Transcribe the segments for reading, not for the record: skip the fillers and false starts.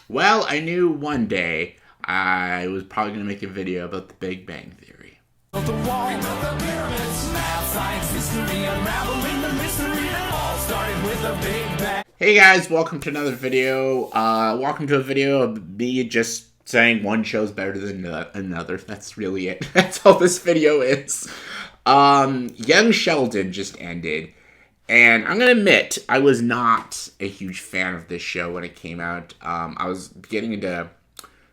Well, I knew one day I was probably going to make a video about the Big Bang Theory. The wall, the pyramids, math, science, history, unraveling the mystery that all started with a big bang. Hey guys, welcome to another video. Welcome to a video of me just saying one show's better than another. That's really it. That's all this video is. Young Sheldon just ended. And I'm going to admit, I was not a huge fan of this show when it came out. I was beginning to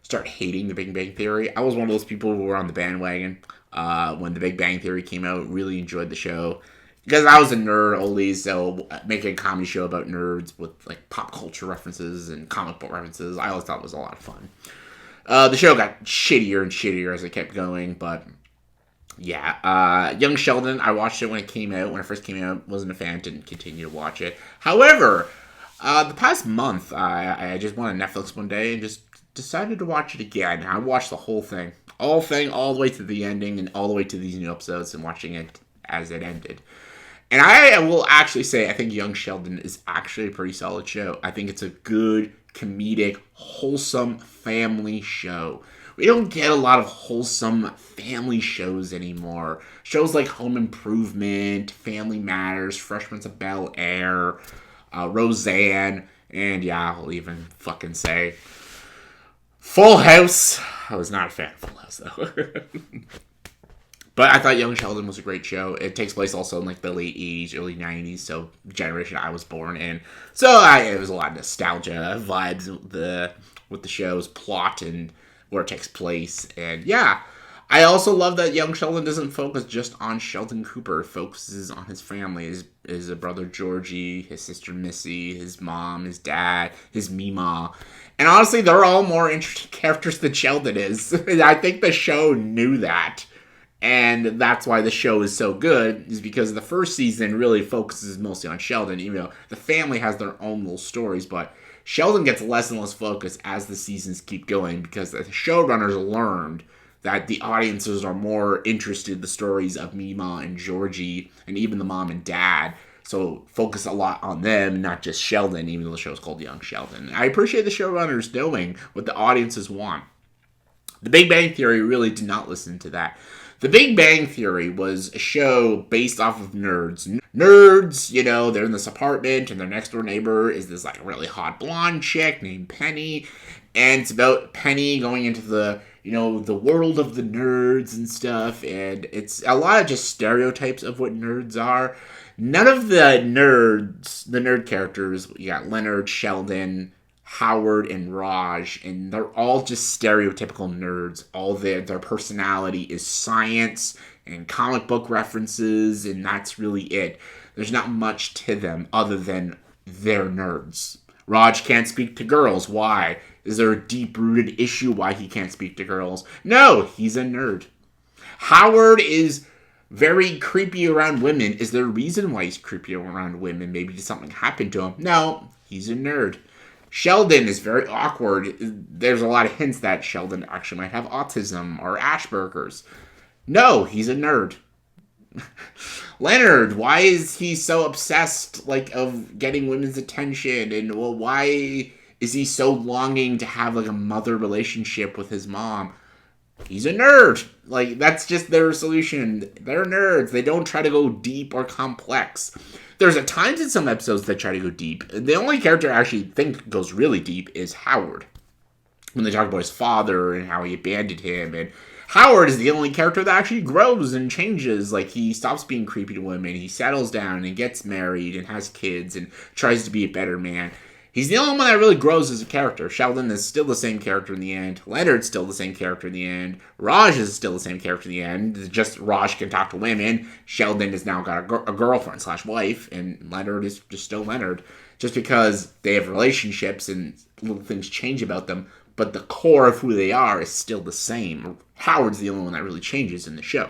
start hating the Big Bang Theory. I was one of those people who were on the bandwagon when the Big Bang Theory came out. Really enjoyed the show. Because I was a nerd always, so making a comedy show about nerds with like pop culture references and comic book references, I always thought it was a lot of fun. The show got shittier and shittier as it kept going, but yeah, Young Sheldon, I watched it when it came out. When it first came out, wasn't a fan, didn't continue to watch it. However, the past month, I just went on Netflix one day and just decided to watch it again. I watched the whole thing. All the way to the ending and all the way to these new episodes and watching it as it ended. And I will actually say, I think Young Sheldon is actually a pretty solid show. I think it's a good, comedic, wholesome family show. We don't get a lot of wholesome family shows anymore. Shows like Home Improvement, Family Matters, Fresh Prince of Bel-Air, Roseanne, and yeah, I'll even fucking say Full House. I was not a fan of Full House, though. But I thought Young Sheldon was a great show. It takes place also in like the late 80s, early 90s, so the generation I was born in. So it was a lot of nostalgia vibes with the show's plot and where it takes place. And yeah, I also love that Young Sheldon doesn't focus just on Sheldon Cooper. It focuses on his family, his brother Georgie, his sister Missy, his mom, his dad, his Meemaw. And honestly, they're all more interesting characters than Sheldon is. I think the show knew that. And that's why the show is so good, is because the first season really focuses mostly on Sheldon, even though the family has their own little stories, but Sheldon gets less and less focus as the seasons keep going, because the showrunners learned that the audiences are more interested in the stories of Mima and Georgie, and even the mom and dad, so focus a lot on them, not just Sheldon, even though the show's called Young Sheldon. I appreciate the showrunners knowing what the audiences want. The Big Bang Theory really did not listen to that. The Big Bang Theory was a show based off of nerds. Nerds, they're in this apartment and their next door neighbor is this like really hot blonde chick named Penny. And it's about Penny going into the world of the nerds and stuff. And it's a lot of just stereotypes of what nerds are. None of the nerd characters, you got Leonard, Sheldon, Howard, and Raj, and they're all just stereotypical nerds. All their personality is science and comic book references, and that's really it. There's not much to them other than they're nerds. Raj can't speak to girls. Why? Is there a deep-rooted issue why he can't speak to girls? No, he's a nerd. Howard is very creepy around women. Is there a reason why he's creepy around women? Maybe something happened to him? No, he's a nerd. Sheldon is very awkward. There's a lot of hints that Sheldon actually might have autism or Asperger's. No, he's a nerd. Leonard, why is he so obsessed, of getting women's attention? And, why is he so longing to have, a mother relationship with his mom? He's a nerd. That's just their solution. They're nerds. They don't try to go deep or complex. There's at times in some episodes that try to go deep. The only character I actually think goes really deep is Howard. When they talk about his father and how he abandoned him. And Howard is the only character that actually grows and changes. He stops being creepy to women. He settles down and gets married and has kids and tries to be a better man. He's the only one that really grows as a character. Sheldon is still the same character in the end. Leonard's still the same character in the end. Raj is still the same character in the end. Just Raj can talk to women. Sheldon has now got a girlfriend/wife, and Leonard is just still Leonard. Just because they have relationships and little things change about them, but the core of who they are is still the same. Howard's the only one that really changes in the show.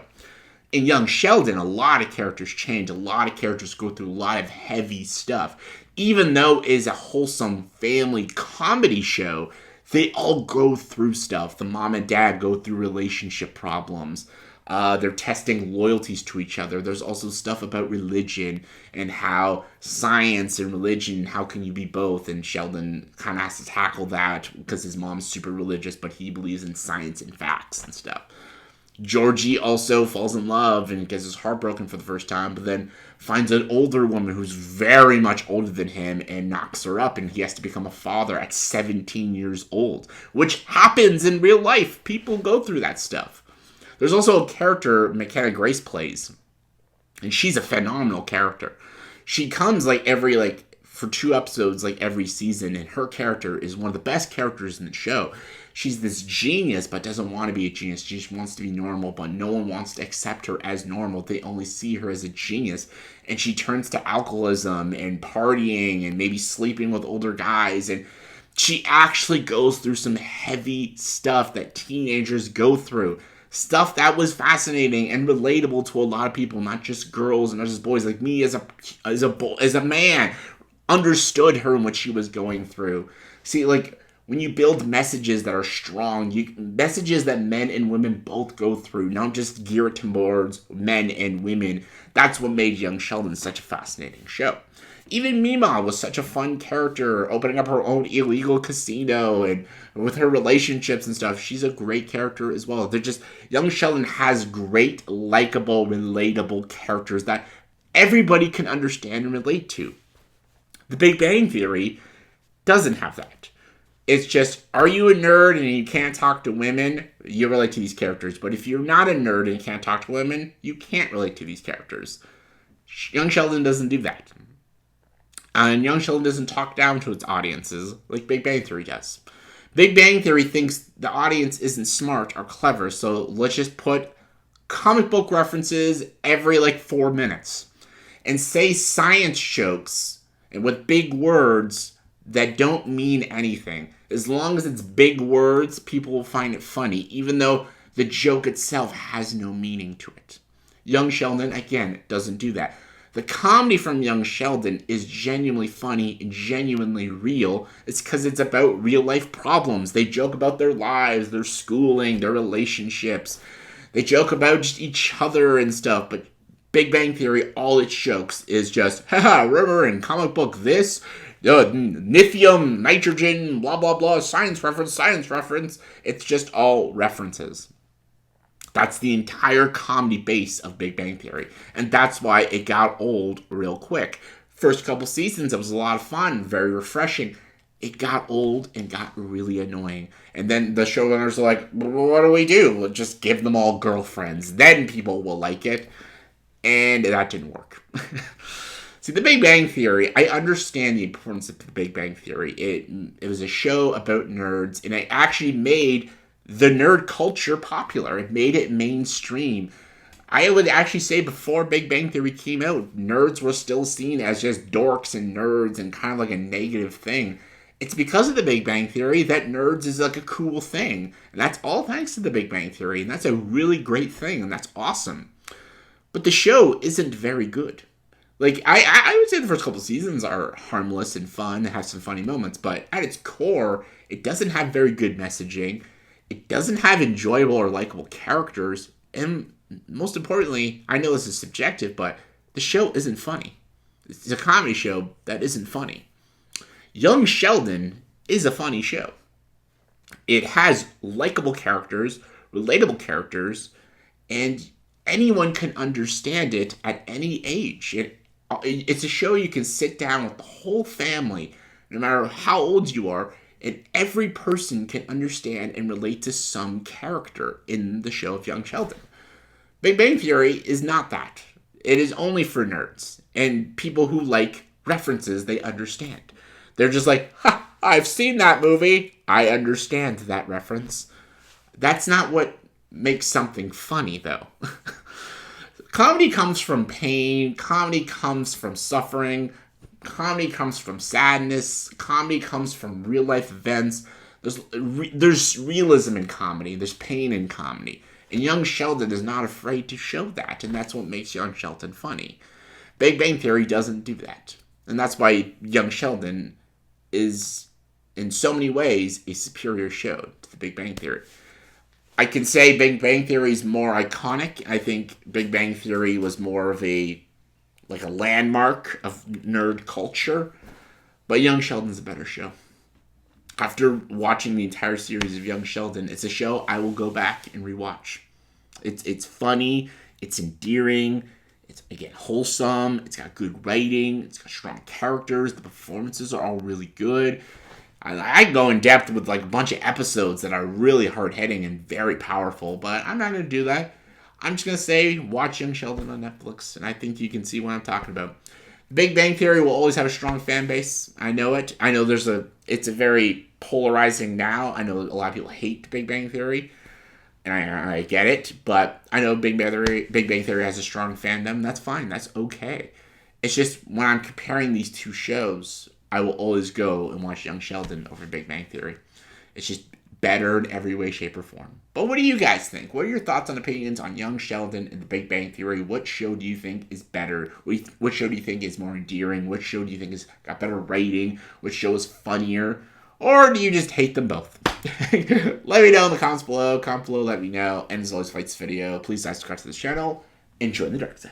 In Young Sheldon, a lot of characters change. A lot of characters go through a lot of heavy stuff. Even though it is a wholesome family comedy show, they all go through stuff. The mom and dad go through relationship problems. They're testing loyalties to each other. There's also stuff about religion and how science and religion, how can you be both? And Sheldon kind of has to tackle that because his mom's super religious, but he believes in science and facts and stuff. Georgie also falls in love and gets his heart broken for the first time, but then finds an older woman who's very much older than him and knocks her up, and he has to become a father at 17 years old, which happens in real life. People go through that stuff. There's also a character McKenna Grace plays, and she's a phenomenal character. She comes for 2 episodes every season, and her character is one of the best characters in the show. She's this genius, but doesn't want to be a genius. She just wants to be normal, but no one wants to accept her as normal. They only see her as a genius. And she turns to alcoholism and partying and maybe sleeping with older guys. And she actually goes through some heavy stuff that teenagers go through. Stuff that was fascinating and relatable to a lot of people, not just girls and not just boys. Like me as a man, understood her and what she was going through. See, when you build messages that are strong, messages that men and women both go through, not just gear it towards men and women, that's what made Young Sheldon such a fascinating show. Even Mima was such a fun character, opening up her own illegal casino and with her relationships and stuff. She's a great character as well. Young Sheldon has great, likable, relatable characters that everybody can understand and relate to. The Big Bang Theory doesn't have that. It's just, are you a nerd and you can't talk to women? You relate to these characters. But if you're not a nerd and you can't talk to women, you can't relate to these characters. Young Sheldon doesn't do that. And Young Sheldon doesn't talk down to its audiences like Big Bang Theory does. Big Bang Theory thinks the audience isn't smart or clever, so let's just put comic book references every 4 minutes. And say science jokes and with big words that don't mean anything. As long as it's big words, people will find it funny, even though the joke itself has no meaning to it. Young Sheldon, again, doesn't do that. The comedy from Young Sheldon is genuinely funny and genuinely real. It's because it's about real life problems. They joke about their lives, their schooling, their relationships. They joke about just each other and stuff, but Big Bang Theory, all its jokes is just, haha, remember in comic book this? Lithium, nitrogen, blah, blah, blah, science reference. It's just all references. That's the entire comedy base of Big Bang Theory. And that's why it got old real quick. First couple seasons, it was a lot of fun, very refreshing. It got old and got really annoying. And then the showrunners are like, what do we do? We'll just give them all girlfriends. Then people will like it. And that didn't work. See, The Big Bang Theory, I understand the importance of The Big Bang Theory. It was a show about nerds, and it actually made the nerd culture popular. It made it mainstream. I would actually say before Big Bang Theory came out, nerds were still seen as just dorks and nerds and kind of like a negative thing. It's because of The Big Bang Theory that nerds is like a cool thing. And that's all thanks to The Big Bang Theory, and that's a really great thing, and that's awesome. But the show isn't very good. I would say the first couple seasons are harmless and fun, have some funny moments, but at its core, it doesn't have very good messaging. It doesn't have enjoyable or likable characters, and most importantly, I know this is subjective, but the show isn't funny. It's a comedy show that isn't funny. Young Sheldon is a funny show. It has likable characters, relatable characters, and anyone can understand it at any age. It's a show you can sit down with the whole family, no matter how old you are, and every person can understand and relate to some character in the show of Young Sheldon. Big Bang Theory is not that. It is only for nerds and people who like references they understand. They're just like, ha, I've seen that movie. I understand that reference. That's not what makes something funny, though. Comedy comes from pain. Comedy comes from suffering. Comedy comes from sadness. Comedy comes from real life events. There's realism in comedy. There's pain in comedy. And Young Sheldon is not afraid to show that, and that's what makes Young Sheldon funny. Big Bang Theory doesn't do that. And that's why Young Sheldon is, in so many ways, a superior show to The Big Bang Theory. I can say Big Bang Theory is more iconic. I think Big Bang Theory was more of a landmark of nerd culture. But Young Sheldon's a better show. After watching the entire series of Young Sheldon, it's a show I will go back and rewatch. It's funny, it's endearing, it's again wholesome, it's got good writing, it's got strong characters, the performances are all really good. I go in depth with like a bunch of episodes that are really hard hitting and very powerful, but I'm not gonna do that. I'm just gonna say watch Young Sheldon on Netflix, and I think you can see what I'm talking about. Big Bang Theory will always have a strong fan base. I know it. I know it's a very polarizing now. I know a lot of people hate Big Bang Theory, and I get it. But I know Big Bang Theory has a strong fandom. That's fine. That's okay. It's just when I'm comparing these two shows, I will always go and watch Young Sheldon over Big Bang Theory. It's just better in every way, shape, or form. But what do you guys think? What are your thoughts and opinions on Young Sheldon and the Big Bang Theory? What show do you think is better? What show do you think is more endearing? What show do you think has got better rating? Which show is funnier? Or do you just hate them both? Let me know in the comments below. Comment below, let me know. And as always, if you like this video, please subscribe to this channel. Enjoy the dark side.